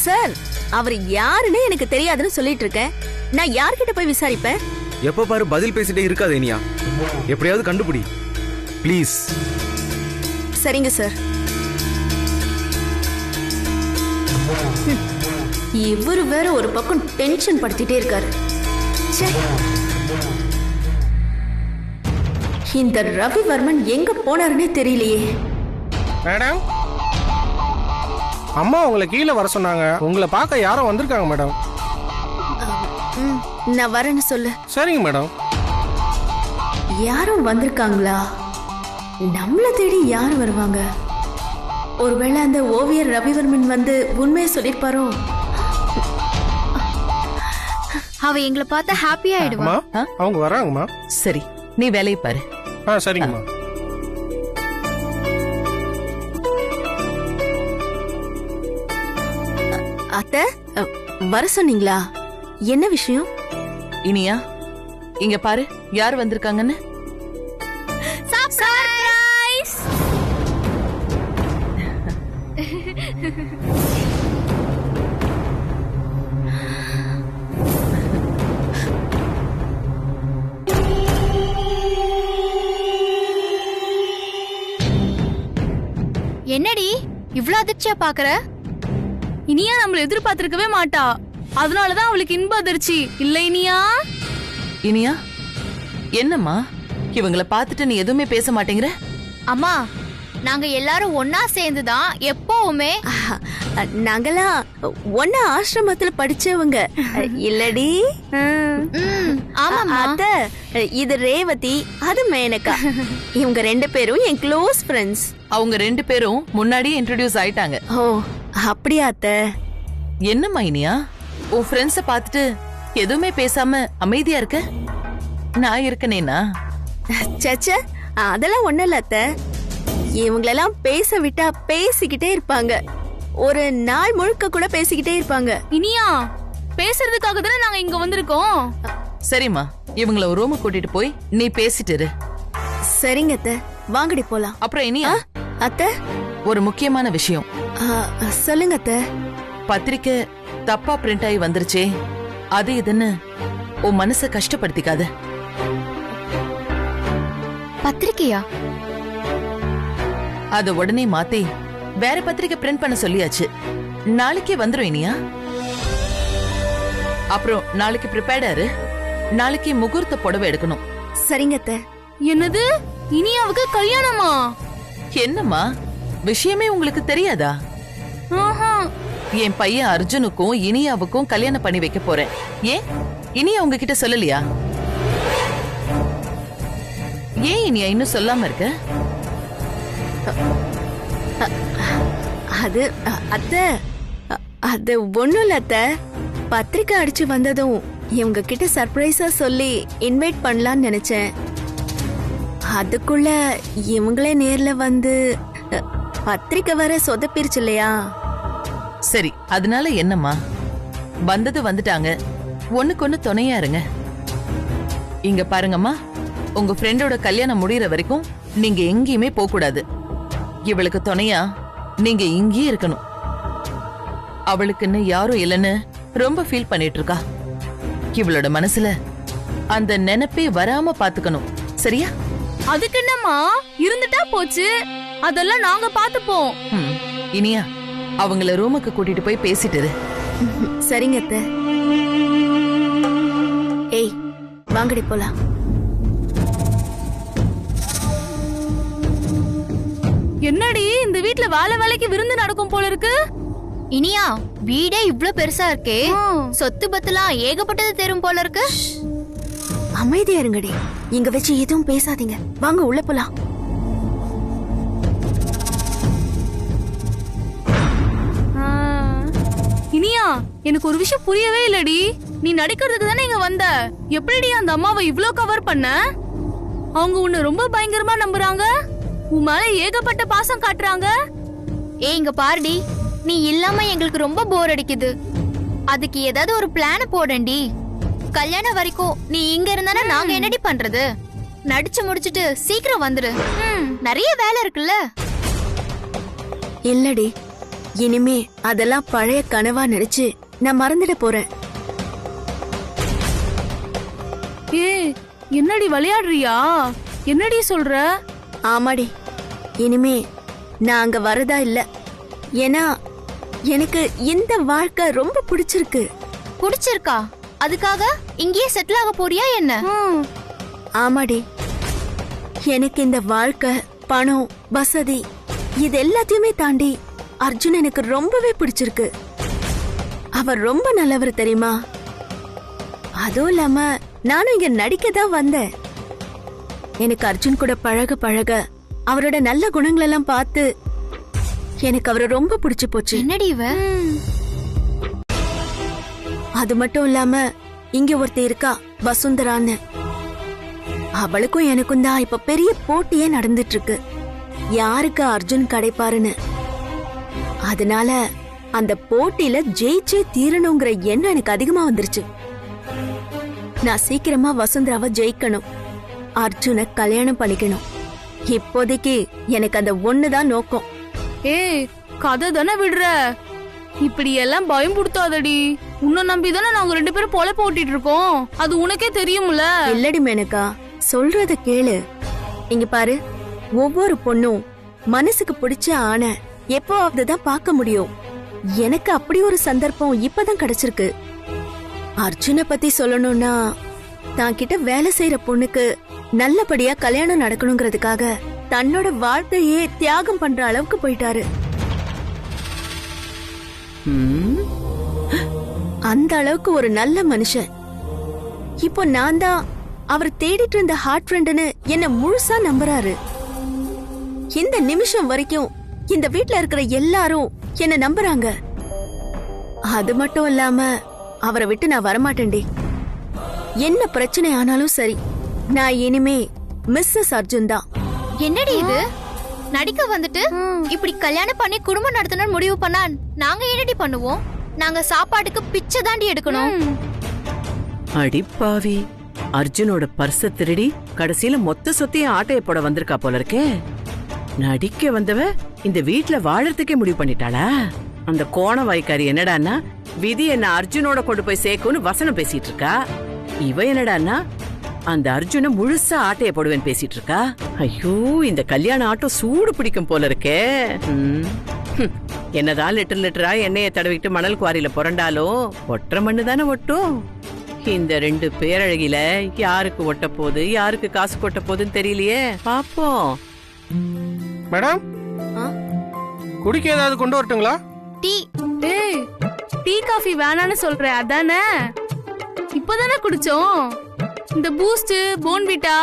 Sir, அவர் யாருன்னு எனக்கு தெரியாதுன்னு சொல்லிட்டு இருக்கேன். நான் யார்கிட்ட போய் விசாரிப்பேன்? எப்ப பாரு பதில் பேசிட்டே இருக்காது இனியா. எப்படியாவது கண்டுபிடி ப்ளீஸ். சரிங்க சார். இவரு வேற ஒரு பக்கம் டென்ஷன் படுத்திட்டே இருக்காரு. இந்த ரவிவர்மன் எங்க போனாருன்னே தெரியலையே. மேடம், அம்மா உங்களை கீழே வர சொன்னாங்க. உங்களை பார்க்க யாரோ வந்திருக்காங்க மேடம். நான் வரேன்னு சொல்லு. சரிங்க மேடம். யாரும் வந்திருக்காங்களா? நம்மள தேடி யார் வருவாங்க? ஒருவேளை அந்த ஓவியர் ரவிவர்மன் வந்து உண்மையை சொல்லிருப்பாரோ? அவ எங்களை பார்த்தா ஹாப்பி ஆயிடுவா. அவங்க வராங்கம்மா. சரி, நீ வேலையை பாரு. சரிங்கம்மா. அத்தை, வர சொன்னீங்களா? என்ன விஷயம்? இனியா, இங்க பாரு யார் வந்திருக்காங்கன்னு. சர்ப்ரைஸ்! என்னடி இவ்ளோ அதிர்ச்சியா பாக்குற? இனியா நம்மள எதிர்பார்த்திருக்கவே மாட்டா. அதனாலதான் அவளுக்கு இன்ப அதிர்ச்சி இல்ல இனியா? இனியா, என்னம்மா இவங்கள பார்த்துட்டு நீ எதுவுமே பேச மாட்டேங்கிற? அம்மா, நாங்க எல்லாரும் ஒன்னா சேர்ந்துதான் எப்பவுமே. நாங்கெல்லாம் ஒன்னா ஆசிரமத்துல படிச்சவங்க இல்லடி? ஆமாமா. அத்த, இது ரேவதி, அது மேனகா. இவங்க ரெண்டு பேரும் என் க்ளோஸ் ஃப்ரெண்ட்ஸ். அவங்க ரெண்டு பேரும் முன்னாடியே இன்ட்ரோடியூஸ் ஆயிட்டாங்க. ஓ, அப்படியா அத்த? என்னம்மா இனியா, உன் ஃப்ரெண்ட்ஸ பார்த்துட்டு எதுவுமே பேசாம அமைதியா இருக்க? நான் இருக்கனேனா? சச்ச, அதெல்லாம் ஒண்ணும் இல்ல அத்த. இவங்களெல்லாம் பேச விட்டா பேசிக்கிட்டே இருப்பாங்க. ஒரு நாள் முழுக்க கூட பேசிக்கிட்டே இருப்பாங்க. இனியா, பேசுறதுக்காக தானே நாங்க இங்க வந்திருக்கோம். சரிம்மா, இவங்கள ஒரு ரூமுக்கு கூட்டிட்டு போய் நீ பேசிட்டு இரு. சரிங்க அத்த, வாங்கடி போலாம். அப்புறம் இனியா, அத்த, ஒரு முக்கியமான விஷயம். சொல்லுங்க அத்த. பத்திரிக்கை தப்பா பிரிண்ட் ஆகி வந்துருச்சே, அது இதுன்னு உன் மனச கஷ்டப்படுத்திக்காத. பத்திரிக்கையா? அத உடனே மாத்தி வேற பத்திரிக்கை பிரிண்ட் பண்ண சொல்லியாச்சு. நாளைக்கே வந்துரும் இனியா. அப்புறம் நாளைக்கு ப்ரிப்பேர்டா இரு. நாளைக்கு முகூர்த்த புடவை எடுக்கணும். சரிங்க அத்த. என்னது, இனியாவுக்கு கல்யாணமா? என்னம்மா, விஷயமே உங்களுக்கு தெரியாதா? என் பையன் அர்ஜுனுக்கும் இனியாவுக்கும் கல்யாணம் பண்ணி வைக்க போறேன். ஏன் இனியா உங்ககிட்ட சொல்லலையா? ஏன் இனியா இன்னும் சொல்லாம இருக்க? அது அத்த, அது ஒண்ணும் இல்ல அத்த. பத்திரிக்கை அடிச்சு வந்ததும் இவங்க கிட்ட சர்ப்ரைஸா சொல்லி இன்வைட் பண்ணலாம்னு நினைச்சேன். அதுக்குள்ள இவங்களே நேர்ல வந்து பத்திரிக்கை வர சொதப்பிருச்சு இல்லையா? சரி, அதனால என்னம்மா, வந்தது வந்துட்டாங்க, ஒண்ணுக்கு ஒண்ணு துணையா இருங்க. இங்க பாருங்கம்மா, உங்க ஃப்ரெண்டோட கல்யாணம் முடியற வரைக்கும் நீங்க எங்கேயுமே போக கூடாது. இவளுக்கு துணையா நீங்க இங்கேயே இருக்கணும். அவளுக்குன்னு யாரும் இல்லைன்னு ரொம்ப ஃபீல் பண்ணிட்டு இருக்கா. இவளோட மனசுல அந்த நினைப்பே வராம பாத்துக்கணும். சரியா? அதுக்கு என்னம்மா, இருந்துட்டா போச்சு, அதெல்லாம் நாங்க பாத்துப்போம். இனியா, அவங்கள ரூமுக்கு கூட்டிட்டு போய் பேசிட்டு இரு. சரிங்க அத்த. ஏய், வாங்கடி போலாம். என்னடி, இந்த வீட்ல வேலைக்கு விருந்து நடக்கும் போல இருக்கு. இனியா, வீடே இவ்ளோ பெருசா இருக்கே, சொத்து பத்தலாம் ஏகப்பட்டது தெரியும் போல இருக்கு. அமைதியா இருங்கடி, இங்க வச்சு எதுவும் பேசாதீங்க. வாங்க உள்ள போலாம். இனியா, எனக்கு ஒரு விஷயம் புரியவே இல்லடி. நீ நடிக்கிறதுக்கு தானே இங்க வந்த. எப்படிடி அந்த அம்மாவை இவ்ளோ கவர் பண்ண? அவங்க உன்னை ரொம்ப பயங்கரமா நம்புறாங்க. உன் மேல ஏகப்பட்ட பாசம் காட்டுறாங்க. இங்க பாருடி, நீ இல்லாம எங்களுக்கு ரொம்ப போர் அடிக்குது. அதுக்கு ஏதாவது ஒரு பிளான போடண்டி. கல்யாணம் வரைக்கும் நீ இங்க இருந்தானா நாங்க என்னடி பண்றது? நடிச்சு முடிச்சிட்டு சீக்கிரம் வந்துரு. நிறைய வேலை இருக்குல்ல. இல்லடி, இனிமே அதெல்லாம் பழைய கனவா நினைச்சு நான் மறந்துட போறேன். ஏய் என்னடி விளையாடுறியா? என்னடி சொல்ற? ஆமாடி, இனிமே நான் அங்க வரதா இல்ல. ஏன்னா எனக்கு இந்த வாழ்க்கை ரொம்ப பிடிச்சிருக்கு. பிடிச்சிருக்கா? அதுக்காக இங்கேயே செட்டில் ஆக போறியா என்ன? ஆமாடி, எனக்கு இந்த வாழ்க்கை, பணம், வசதி இது எல்லாத்தையுமே தாண்டி அர்ஜுன் எனக்கு ரொம்பவே பிடிச்சிருக்கு. அவர் ரொம்ப நல்லவர் தெரியுமா? அதுவும் இல்லாம நானும் இங்க நடிக்க தான் வந்தேன். எனக்கு அர்ஜுன் கூட பழக பழக அவரோட நல்ல குணங்கள் எல்லாம் பார்த்து எனக்கு அவரை ரொம்ப பிடிச்சு போச்சு. என்னடி இவ? அது மட்டும் இல்லாம இங்க ஒருத்தி இருக்கா, வசுந்தரான்னு. அவளுக்கும் எனக்கும் தான் இப்ப பெரிய போட்டியே நடந்துட்டு இருக்கு, யாருக்கு அர்ஜுன் கிடைப்பாருன்னு. அதனால அந்த போட்டியில ஜெயிச்சே தீரணுங்கிற எண்ணம் எனக்கு அதிகமா வந்துருச்சு. நான் சீக்கிரமா வசுந்தராவை ஜெயிக்கணும், அர்ஜுனை கல்யாணம் பண்ணிக்கணும். இப்போதைக்கு எனக்கு அந்த ஒண்ணுதான் நோக்கம். ஏய் கதை தானே விடுற, இப்படி எல்லாம் பயம் புடுத்தாதடி. உன்னை நம்பிதானே நாங்க 2 பேரும் பொழப்ப ஓட்டிட்டு இருக்கோம், அது உனக்கே தெரியும்ல. இல்லடி மேனகா, சொல்றத கேளு. இங்க பாரு, ஒவ்வொரு பொண்ணும் மனசுக்கு பிடிச்ச ஆணை எப்போவாவது தான் பார்க்க முடியும். எனக்கு அப்படி ஒரு சந்தர்ப்பம் இப்பதான் கிடைச்சிருக்கு. அர்ஜுனை பத்தி சொல்லணும்னா, தான் கிட்ட வேலை செய்யற பொண்ணுக்கு நல்லபடியா கல்யாணம் நடக்கணுங்கிறதுக்காக தன்னோட வாழ்க்கையே தியாகம் பண்ற அளவுக்கு போயிட்டாரு. அந்த அளவுக்கு ஒரு நல்ல மனுஷன். இப்போ நான் தான் அவர் தேடிட்டு இருந்த ஹார்ட் ஃப்ரெண்ட்னு என்ன முழுசா நம்புறாரு. இந்த நிமிஷம் வரைக்கும் இந்த வீட்ல இருக்கிற எல்லாரும் என்ன நம்புறாங்க. அது மட்டும் இல்லாம அவரை விட்டு நான் வரமாட்டேன்டி. என்ன பிரச்சனை ஆனாலும் சரி, நான் இனிமே மிஸ்ஸஸ் அர்ஜுன் தான். என்னடி இது? நடிக்க வந்துட்டு இப்படி கல்யாணம் பண்ணி குடும்பம் நடத்தணும்னு முடிவு பண்ணா நாங்க என்னடி பண்ணுவோம்? நாங்க சாப்பாட்டுக்கு பிச்சை தாண்டி எடுக்கணும். அடிப்பாவி, அர்ஜுனோட பர்ஸ திருடி கடைசியில மொத்த சொத்தையும் ஆட்டைய போட வந்திருக்கா போல இருக்கே. நடிக்க வந்தவ இந்த வீட்ல வாழறதுக்கே முடிவு பண்ணிட்டாளா? அந்த கோண வாய்க்காரி என்னடான்னா விதி என்ன அர்ஜுனோட கொண்டு போய் சேர்க்கும்னு வசனம் பேசிட்டு இருக்கா. இவ என்னடான்னா அந்த அர்ஜுன முழுசா ஆட்டைய போடுவேன்னு பேசிட்டு இருக்கா. ஐயோ, இந்த கல்யாண ஆட்டம் சூடு பிடிக்கும் போல இருக்கே. என்னதான் லிட்டரா எண்ணெயை தடவிட்டு மணல் குவாரியில புரண்டாலும் ஒற்றை மண்ணு தானே ஒட்டும். இந்த 2 பேரழகில யாருக்கு ஒட்ட போகுது, யாருக்கு காசு கொட்ட போகுதுன்னு தெரியலையே. பாப்போம். மேடம், குடிக்க ஏதாவது கொண்டு வரட்டுங்களா? டீ. ஏய் டீ காஃபி வேணான்னு சொல்ற அதானே? இப்பதானே குடிச்சோம். இந்த பூஸ்ட், போன்விட்டா,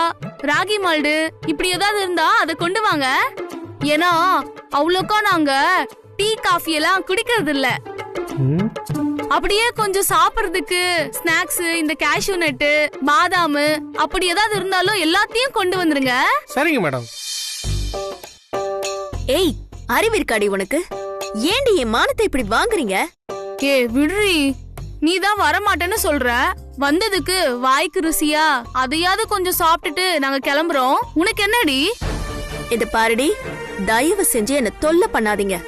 ராகி மால்டு இப்படி ஏதாவது இருந்தா அதை கொண்டு வாங்க. ஏன்னா அவ்வளோக்கா நாங்க டீ காஃபி எல்லாம் குடிக்கிறது இல்ல. அப்படியே கொஞ்சம் சாப்பிடுறதுக்கு ஸ்நாக்ஸ், இந்த கேஷ்யூ நட்டு, பாதாம் அப்படி ஏதாவது இருந்தாலும் எல்லாத்தையும் கொண்டு வந்துருங்க. சரிங்க மேடம். ஏய், அறிவிருக்காடி உனக்கு? ஏண்டி என் மானத்தை இப்படி வாங்குறீங்க? ஏ விடுறி, நீ தான் வரமாட்டேன்னு சொல்ற. வந்ததுக்கு வாய்க்கு ருசியா அதையாவது கொஞ்சம் சாப்பிட்டுட்டு நாங்க கிளம்புறோம். உனக்கு என்னடி? இது பாருடி, தயவு செஞ்சு என்ன தொல்லை பண்ணாதீங்க.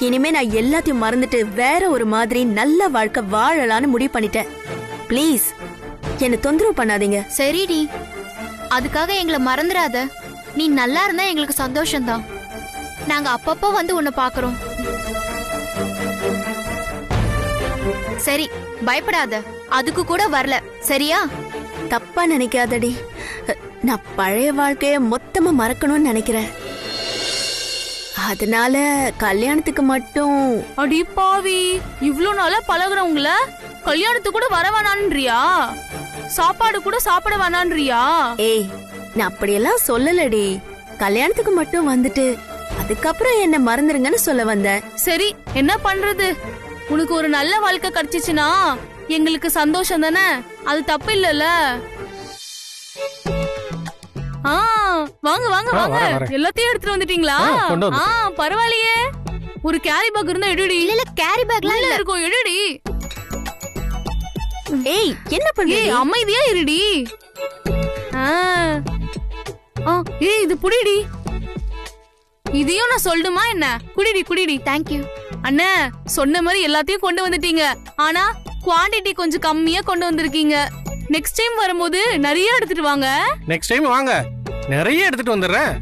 இனிமே நான் எல்லாத்தையும் மறந்துட்டு வேற ஒரு மாதிரி நல்ல வாழ்க்கை வாழலான்னு முடிவு பண்ணிட்டேன். ப்ளீஸ் என்ன தொந்தரவு பண்ணாதீங்க. சரிடி, அதுக்காக எங்களை மறந்துடாத. நீ நல்லா இருந்தா எங்களுக்கு சந்தோஷம்தான். நாங்க அப்பப்போ வந்து உன்னை பாக்குறோம். சரி, பயப்படாத. அதுக்கு கூட வரல, சரியா? தப்பா நினைக்காதடி. நான் பழைய வாழ்க்கைய மொத்தமா மறக்கணும்னு நினைக்கிறேன். அதனால கல்யாணத்துக்கு மட்டும். அடி பாவி, இவ்ளோ நாளா பழகுறவங்கள கல்யாணத்துக்கு கூட வர வேணான்றியா? சாப்பாடு கூட சாப்பிட வேணான்றியா? ஏய், நான் அப்படியெல்லாம் சொல்லலடி. கல்யாணத்துக்கு மட்டும் வந்துட்டு அதுக்கப்புறம் என்ன மறந்துருங்கன்னு சொல்ல வந்தேன். சரி, என்ன பண்றது? உனக்கு ஒரு நல்ல வாழ்க்கை கிடைச்சிச்சுன்னா எங்களுக்கு சந்தோஷம் தானே? அது தப்பு இல்லல. வாங்க வாங்க வாங்க, எல்லாத்தையும் எடுத்துட்டு வந்துட்டீங்களா? பரவாயில்லையே. ஒரு கேரி பேக் இருந்தா எடுடி. இல்ல கேரி பேக்லாம் இல்ல இருக்கும், எடுடி. ஏய், என்ன பண்ற? அமைதியா இருடி. ஏய், இது புடிடி. இதையும் நான் சொல்லணுமா என்ன? குடிடி குடிடி. தேங்க்யூ. அண்ணே, சொன்ன மாதிரி எல்லாத்தையும் கொண்டு வந்துட்டீங்க. ஆனா குவாண்டிட்டி கொஞ்சம் கம்மியா கொண்டு வந்திருக்கீங்க. நெக்ஸ்ட் டைம் வரும்போது நிறைய எடுத்துட்டு வாங்க. நெக்ஸ்ட் டைம் வாங்க, நிறைய எடுத்துட்டு வந்துடுறேன்.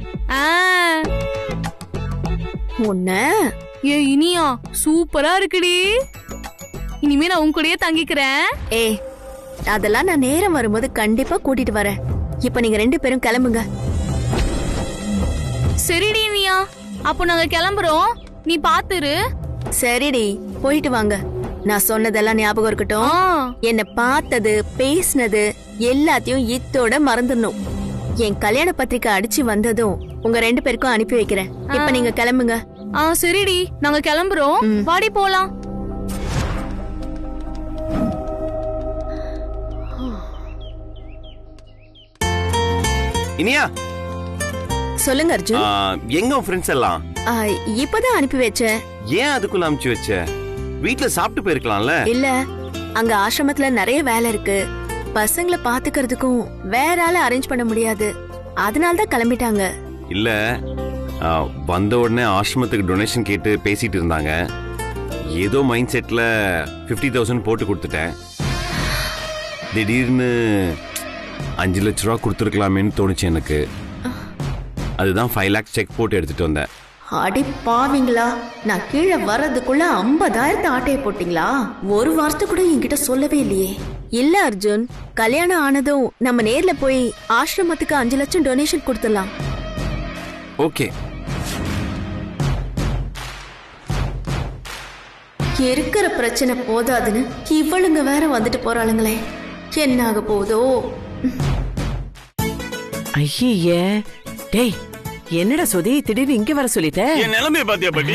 உன்ன ஏ இனியா, சூப்பரா இருக்குடி. இனிமே நான் உன் கூடயே தங்கிக்கிறேன். ஏய், அதெல்லாம் நான் நேரம் வரும்போது கண்டிப்பா கூட்டிட்டு வரேன். இப்ப நீங்க 2 பேரும் கிளம்புங்க. சரிடி இனியா, அப்போ நாங்க கிளம்புறோம். நீ பாத்துரு. சரிடி, போயிட்டு வாங்க. நான் சொன்னதெல்லாம் ஞாபகம் இருக்கட்டும். என்ன பார்த்தது பேசினது எல்லாத்தையும் இத்தோட மறந்துடணும். என் கல்யாண பத்திரிக்கை அடிச்சு வந்ததும் உங்க 2 பேருக்கும் அனுப்பி வைக்கிறேன். இப்ப நீங்க கிளம்புங்க. சரிடி, நாங்க கிளம்புறோம். வாடி போலாம். இனியா, சொல்லுங்க அர்ஜுன். எங்க உன் ஃப்ரெண்ட்ஸ் எல்லாம்? இப்பதான் அனுப்பி வச்சேன். ஏன் அதுக்குள்ள அனுப்பிச்சு வச்ச? வீட்ல சாப்பிட்டு போயிருக்கலாம்ல. இல்ல, அங்க ஆசிரமத்துல நிறைய வேலை இருக்கு. பசங்களை பாத்துக்கிறதுக்கும் வேற ஆள அரேஞ்ச் பண்ண முடியாது. அதனாலதான் கிளம்பிட்டாங்க. இல்ல, வந்த உடனே ஆசிரமத்துக்கு டொனேஷன் கேட்டு பேசிட்டு இருந்தாங்க. ஏதோ மைண்ட் செட்ல 50,000 போட்டு கொடுத்துட்டேன். திடீர்னு 5 லட்ச ரூபா கொடுத்துருக்கலாமேன்னு தோணுச்சு எனக்கு. அதுதான் 5 lakhs செக் போட்டு எடுத்துட்டு வந்தேன். அடி பாவீங்களா, நான் கீழே வர்றதுக்குள்ள 50,000 ஆட்டைய போட்டீங்களா? ஒரு வார்த்தை கூட என்கிட்ட சொல்லவே இல்லையே. இல்ல அர்ஜுன், கல்யாணம் ஆனதும் நம்ம நேர்ல போய் ஆசிரமத்துக்கு 5 லட்சம் டொனேஷன் கொடுத்துடலாம். ஓகே. இருக்கிற பிரச்சனை போதாதுன்னு இவளுங்க வேற வந்துட்டு போறாளுங்களே, என்ன ஆக போதோ? ஐயே, டேய், என்னடா சுதி திடீர்னு இங்க வர சொல்லிட்ட? என் நிலைமைய பாத்தியா பாட்டி?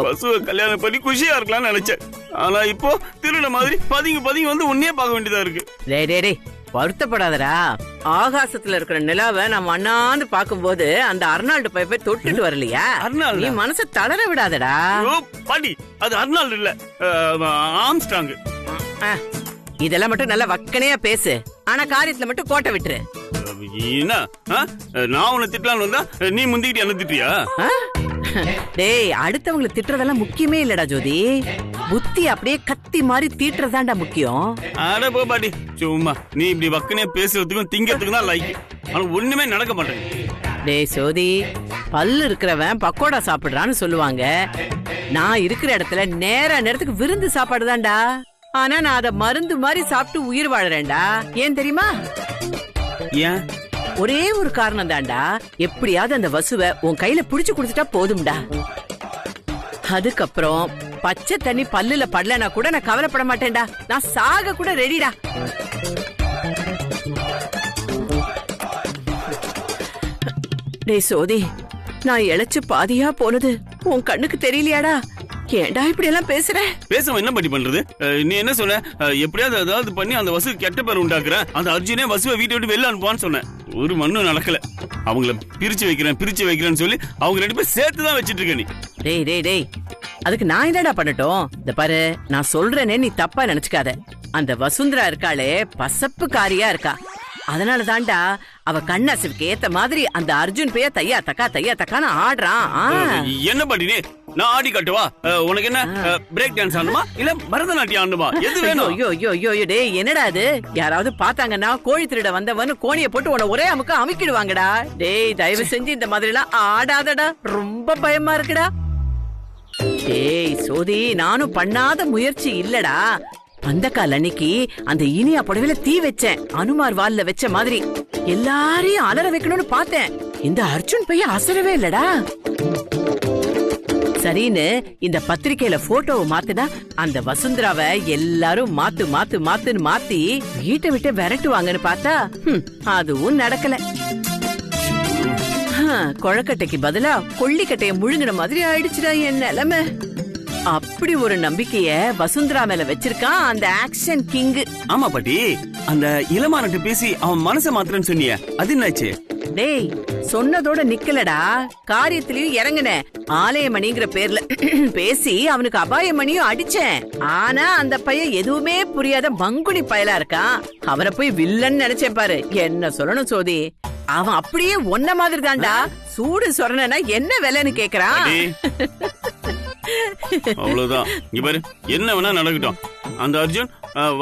பசுவ கல்யாணம் பண்ணி குஷியா இருக்கலாம்னு நினைச்சேன். ஆனா இப்போ திருட மாதிரி பதுங்கி வந்து உன்னையே பார்க்க வேண்டியதா இருக்கு. டேய் வருத்தப்படாதடா. ஆகாசத்துல இருக்கிற நிலாவை நான் அண்ணாந்து பாக்கும்போது அந்த அர்னால்டு போய் தொட்டுட்டு வரலையா? அர்னால்டு? நீ மனசை தளர விடாதடா. பாட்டி, அது அர்னால்டு இல்ல, ஆம்ஸ்ட்ராங். இதெல்லாம் மட்டும் நல்லா வக்கனையா பேசு, ஆனா காரியத்துல மட்டும் கோட்டை விட்டுரு. என்ன, நான் உன்னை திட்டலான்னு வந்தா நீ முந்திக்கிட்டு என்ன திட்டியா? டேய், அடுத்தவங்களை திட்டுறதெல்லாம் முக்கியமே இல்லடா ஜோதி. புத்தி அப்படியே கத்தி மாதிரி தீட்டுறதாண்டா முக்கியம். அட போ பாட்டி, சும்மா நீ இப்படி வக்கனே பேசுறதுக்கும் திங்கிறதுக்கும் தான் லைக். ஆனா ஒண்ணுமே நடக்க மாட்டேங்குது. டேய் சோதி, பல்லு இருக்கிறவன் பக்கோடா சாப்பிடுறான்னு சொல்லுவாங்க. நான் இருக்கிற இடத்துல நேரத்துக்கு விருந்து சாப்பாடு தான்டா. ஆனா நான் அத மருந்து மாதிரி சாப்பிட்டு உயிர் வாழறேன்டா. ஏன் தெரியுமா? ஏன்? ஒரே ஒரு காரணம் தான்டா. எப்படியாவது அந்த வசுவை உன் கையில புடிச்சு கொடுத்துட்டா போதும்டா. அதுக்கப்புறம் பச்சை தண்ணி பல்லுல படலனா கூட நான் கவலைப்பட மாட்டேன்டா. நான் சாக கூட ரெடிடா. டேய் சோதி, நான் இழைச்சு பாதியா போனது உன் கண்ணுக்கு தெரியலையாடா? ஏன்டா இப்படி எல்லாம் பேசுற? பேசவும் என்ன பண்ணி பண்றது? நீ என்ன சொன்ன? எப்படியாவது அதாவது பண்ணி அந்த வசு கெட்ட பேர் உண்டாக்குற, அந்த அர்ஜுனே வசுவை வீட்டை விட்டு வெளில அனுப்புவான்னு சொன்னேன். ஒரு மண்ணும் நடக்கல. அவங்கள பிரிச்சு வைக்கிறேன்னு சொல்லி அவங்க 2 பேரும் சேர்த்துதான் வச்சிட்டு இருக்க. நீ டேய் அதுக்கு நான் என்னடா பண்ணட்டும்? இந்த பாரு, நான் சொல்றேனே நீ தப்பா நினைச்சுக்காத. அந்த வசுந்தரா இருக்காளே, பசப்பு காரியா இருக்கா. அதனால தாண்டா அவ கண்ணாசிவுக்கு ஏத்த மாதிரி அந்த அர்ஜுன் பேய தையா தக்கான்னு ஆடுறான். என்ன பண்ணி நான் ஆடி காட்டுவா? உனக்கு என்ன பிரேக் டான்ஸ் ஆடணுமா இல்ல பரதநாட்டியம் ஆடணுமா? எது வேணும்? ஐயோ டேய், என்னடா அது? யாராவது பாத்தாங்கன்னா கோழி திருட வந்தவன்னு கோணிய போட்டு உன ஒரே அமுக்க அமுக்கிடுவாங்கடா. டேய், தயவு செஞ்சு இந்த மாதிரி எல்லாம் ஆடாதடா, ரொம்ப பயமா இருக்குடா. டேய் சோதி, நானும் பண்ணாத முயற்சி இல்லடா. பந்தக்கால் அன்னைக்கு அந்த இனியா புடவையில தீ வச்சேன், அனுமார் வால்ல வச்ச மாதிரி. எல்லாரையும் அலற வைக்கணும்னு பார்த்தேன். இந்த அர்ஜுன் பையன் அசரவே இல்லடா. சரின்னு இந்த பத்திரிக்கையில போட்டோவை மாத்துனா அந்த வசுந்தராவை எல்லாரும் மாத்துன்னு மாத்தி வீட்டை விட்டு விரட்டுவாங்கன்னு பார்த்தா அதுவும் நடக்கல. கொழக்கட்டைக்கு பதிலா கொள்ளிக்கட்டைய முழுங்கின மாதிரி ஆயிடுச்சுடா என் நிலைமை. அப்படி ஒரு நம்பிக்கைய வசுந்தரா மேல வச்சிருக்கான் அந்த ஆக்ஷன் கிங். ஆமா பாட்டி, அந்த இளமானட்டு பேசி அவன் மனசை மாத்திரன்னு சொன்னிய, அது என்னாச்சு? டேய், சொன்னதோட நிக்கலடா, காரியத்திலயும் இறங்குன. ஆலயமணிங்கிற பேர்ல பேசி அவனுக்கு அபாயமணியும் அடிச்சேன். ஆனா அந்த பையன் எதுவுமே புரியாத மங்குனி பயலா இருக்கான். அவரை போய் வில்லன்னு நினைச்சேன் பாரு. என்ன சொல்லணும் சோதி, அவன் அப்படியே ஒன்ன மாதிரி தான்டா. சூடு சொரணனா என்ன விலைன்னு கேக்குறான். அடி. அவ்வளவுதான். இங்க பாரு, என்ன வேணா நடக்கட்டும். அந்த அர்ஜுன்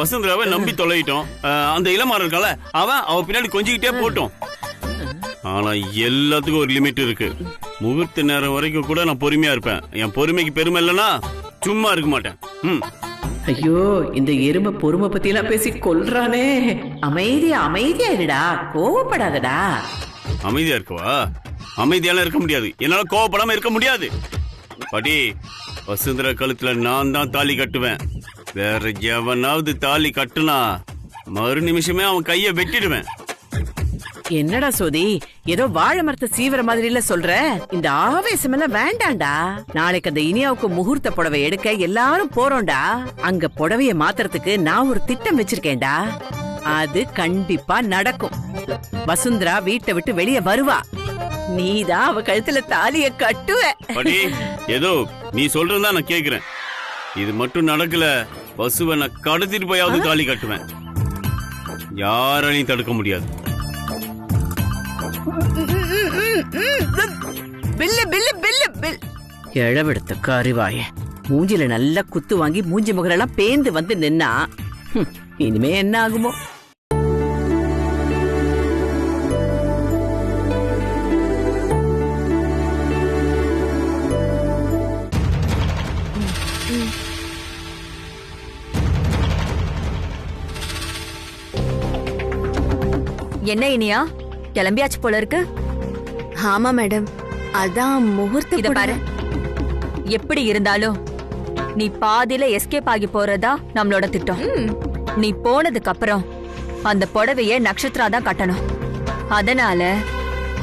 வசுந்தராவை நம்பி தொலையிட்டோம். அந்த இளமாறன் இருக்கால, அவ பின்னாடி கொஞ்சிக்கிட்டே போட்டோம். ஆனா எல்லாத்துக்கும் ஒரு லிமிட் இருக்கு. முகூர்த்த நேரம் வரைக்கும் கூட நான் பொறுமையா இருப்பேன். என் பொறுமைக்கு பெருமை இல்லைன்னா சும்மா இருக்க மாட்டேன். ஐயோ, இந்த எருமை பொறுமை பத்தி எல்லாம் பேசி கொல்றானே. அமைதியா அமைதியா இருடா, கோவப்படாதடா. அமைதியா இருக்கவா? அமைதியால இருக்க முடியாது. என்னால கோவப்படாம இருக்க முடியாது. பாட்டி, வசுந்தரா கழுத்துல நான் தான் தாலி கட்டுவேன். வேற எவனாவது தாலி கட்டுனா மறு நிமிஷமே அவன் கைய வெட்டிடுவேன். என்னடா சோதி, ஏதோ வாழை மரத்தை சீவிர மாதிரி இல்ல சொல்ற. இந்த ஆவேசம் எல்லாம் வேண்டாம்டா. நாளைக்கு அந்த இனியாவுக்கு முகூர்த்த புடவை எடுக்க எல்லாரும் போறோம்டா. அங்க புடவைய மாத்துறதுக்கு நான் ஒரு திட்டம் வச்சிருக்கேன்டா. அது கண்டிப்பா நடக்கும். வசுந்தரா வீட்டை விட்டு வெளியே வருவா. நீதான் அவ கழுத்துல தாலிய கட்டுவ. பாட்டி, ஏதோ நீ சொல்றதா நான் கேக்குறேன். இது மட்டும் நடக்கல, வசுவை நான் கடத்திட்டு போயாவது தாலி கட்டுவேன். யாராலையும் தடுக்க முடியாது. எழவெடுத்த கருவாய மூஞ்சில நல்லா குத்து வாங்கி மூஞ்சி முகரெல்லாம் பேந்து வந்து நின்னா இனிமே என்ன ஆகுமோ? என்ன இனியா, கிளம்பியாச்சு போல இருக்கு. ஆமா மேடம், அதான் முகூர்த்த இத பாரு, எப்படி இருந்தாலும் நீ பாதியில எஸ்கேப் ஆகி போறதா நம்மளோட திட்டம். நீ போனதுக்கு அப்புறம் அந்த புடவைய நட்சத்திரா தான் கட்டணும். அதனால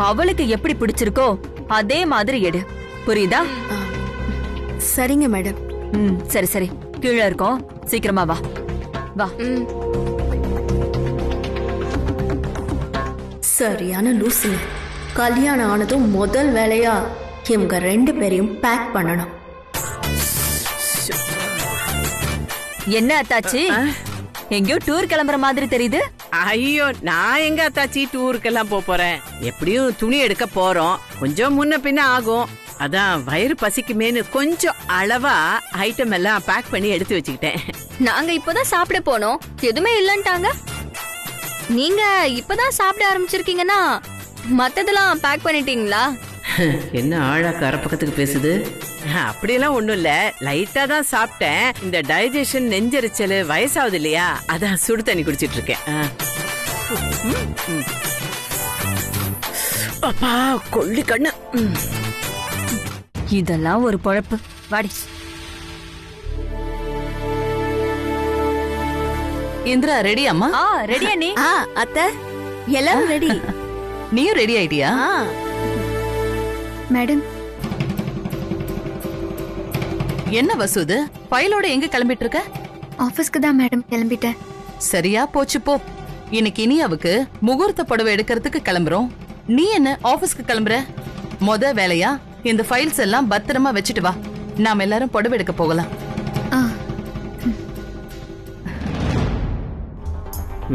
அவளுக்கு எப்படி பிடிச்சிருக்கோ அதே மாதிரி எடு, புரியுதா? சரிங்க மேடம். சரி சரி, கீழே இருக்கோம், சீக்கிரமா வா வா. சரியான லூசுங்க. கல்யாணம் ஆனதும் முதல் வேலையா இவங்க 2 பேரையும் பேக் பண்ணணும். என்ன அத்தாச்சி, எங்கயோ டூர் கிளம்புற மாதிரி தெரியுது. ஐயோ, நான் எங்க அத்தாச்சி டூருக்கெல்லாம் போறேன். எப்படியும் துணி எடுக்க போறோம். கொஞ்சம் முன்ன பின்ன ஆகும். அதான் வயிறு பசிக்குமேனு கொஞ்சம் அளவா ஐட்டம் எல்லாம் பேக் பண்ணி எடுத்து வச்சுக்கிட்டேன். நாங்க இப்பதான் சாப்பிட போனோம், எதுவுமே இல்லன்ட்டாங்க. நீங்க இப்பதான் சாப்பிட ஆரம்பிச்சிருக்கீங்கன்னா மத்ததெல்லாம் பேக் பண்ணிட்டீங்களா? என்ன ஆழாக்க அரைப்பக்கத்துக்கு பேசுது? அப்படியெல்லாம் ஒண்ணும் இல்ல, லைட்டா தான் சாப்பிட்டேன். இந்த டைஜஷன், நெஞ்சரிச்சல் வயசாகுது இல்லையா, அதான் சுடு தண்ணி குடிச்சிட்டு இருக்கேன். அப்பா கொள்ளி கண்ணு. இதெல்லாம் ஒரு பொழப்பு. வாடி. இந்திரா ரெடி அம்மா? ரெடி அண்ணி. அத்தை, எல்லாரும் ரெடி. நீயும் ரெடி ஆயிட்டியா? மேடம், என்ன வசுது, ஃபைலோட எங்க கிளம்பிட்டு இருக்க? ஆபீஸ்க்கு தான் மேடம் கிளம்பிட்டேன். சரியா போச்சு போ. இன்னைக்கு இனியாவுக்கு முகூர்த்த புடவை எடுக்கிறதுக்கு கிளம்புறோம். நீ என்ன ஆபீஸ்க்கு கிளம்புற? முத வேலையா இந்த ஃபைல்ஸ் எல்லாம் பத்திரமா வச்சுட்டு வா. நாம எல்லாரும் புடவை எடுக்க போகலாம்.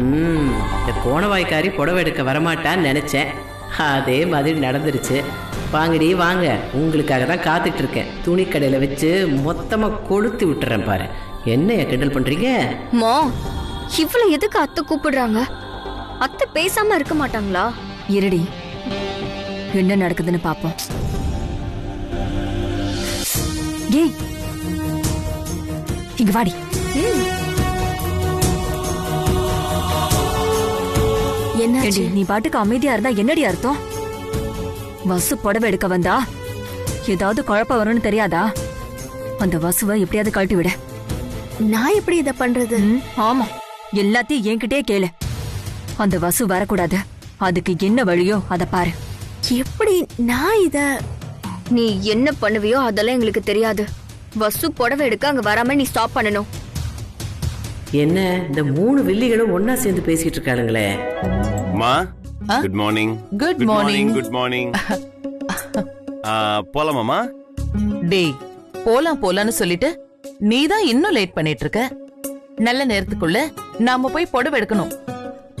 இந்த கோணவாய்க்காரி புடவை எடுக்க வரமாட்டான்னு நினைச்சேன். அதே மாதிரி நடந்துருச்சு. வாங்கடி வாங்க, உங்களுக்காக தான் காத்துட்டு இருக்கேன். துணி கடையில வச்சு மொத்தமா கொளுத்து விட்டுறேன் பாரு. என்ன கிண்டல் பண்றீங்க? மா, இவ்வளவு எதுக்கு அத்தை கூப்பிடுறாங்க? அத்தை பேசாம இருக்க மாட்டாங்களா? இருடி, என்ன நடக்குதுன்னு பாப்போம். ஏய், இங்க வாடி. என்னாச்சு? நீ பாட்டுக்கு அமைதியா இருந்தா என்னடி அர்த்தம்? வசு புடவை எடுக்க வந்தா ஏதாவது குழப்பம் வரும்னு தெரியாதா? அந்த வசுவை எப்படியாவது கழட்டி விட. நான் எப்படி இத பண்றது? ஆமா, எல்லாத்தையும் என்கிட்டே கேளு. அந்த வசு வரக்கூடாது. அதுக்கு என்ன வழியோ அத பாரு. எப்படி நான் இத? நீ என்ன பண்ணுவியோ அதெல்லாம் எங்களுக்கு தெரியாது. வசு புடவை எடுக்க அங்க வராம நீ ஸ்டாப் பண்ணணும். என்ன இந்த 3 வில்லிகளும் ஒன்னா சேர்ந்து பேசிட்டு இருக்காளுங்களே? மா, good morning. Good morning. Good morning. போலாமாமா? டேய், போலாம் போலான்னு சொல்லிட்டு நீ தான் இன்னும் லேட் பண்ணிட்டு இருக்க. நல்ல நேரத்துக்குள்ள நாம போய் புடவை எடுக்கணும்.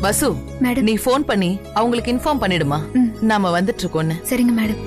வசு மேடம். நீ ஃபோன் பண்ணி அவங்களுக்கு இன்ஃபார்ம் பண்ணிடுமா நாம வந்துட்டு இருக்கோன்னு. சரிங்க மேடம்.